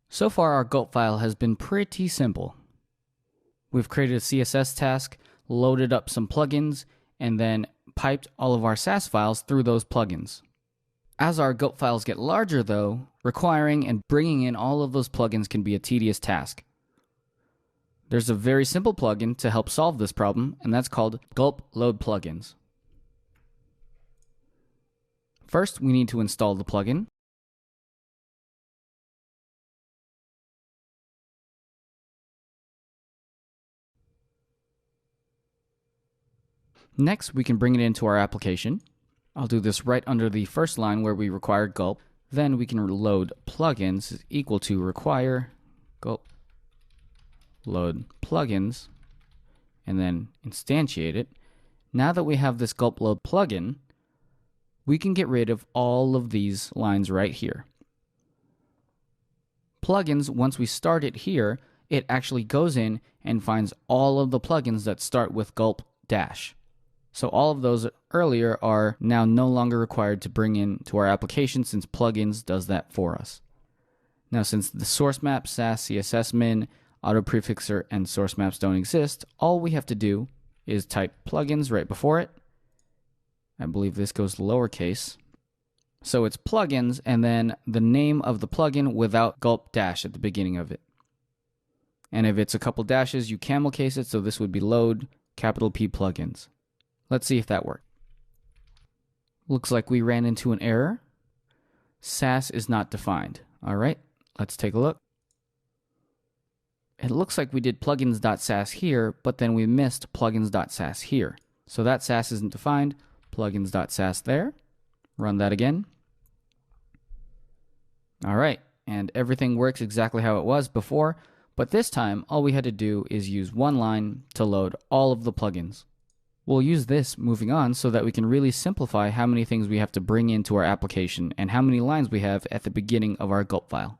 So far, our Gulp file has been pretty simple. We've created a CSS task, loaded up some plugins, and then piped all of our Sass files through those plugins. As our Gulp files get larger though, requiring and bringing in all of those plugins can be a tedious task. There's a very simple plugin to help solve this problem, and that's called Gulp Load Plugins. First, we need to install the plugin. Next, we can bring it into our application. I'll do this right under the first line where we require Gulp. Then we can load plugins is equal to require Gulp load plugins and then instantiate it. Now that we have this Gulp load plugin, we can get rid of all of these lines right here. Plugins, once we start it here, it actually goes in and finds all of the plugins that start with Gulp dash. So all of those earlier are now no longer required to bring in to our application since plugins does that for us. Now since the source map, Sass, CSS min, auto prefixer, and source maps don't exist, all we have to do is type plugins right before it. I believe this goes lowercase. So it's plugins and then the name of the plugin without Gulp dash at the beginning of it. And if it's a couple dashes, you camel case it, so this would be load capital P plugins. Let's see if that worked. Looks like we ran into an error. Sass is not defined. All right, let's take a look. It looks like we did plugins.sass here, but then we missed plugins.sass here. So that Sass isn't defined. Plugins.sass there. Run that again. All right, and everything works exactly how it was before, but this time all we had to do is use one line to load all of the plugins. We'll use this moving on so that we can really simplify how many things we have to bring into our application and how many lines we have at the beginning of our Gulp file.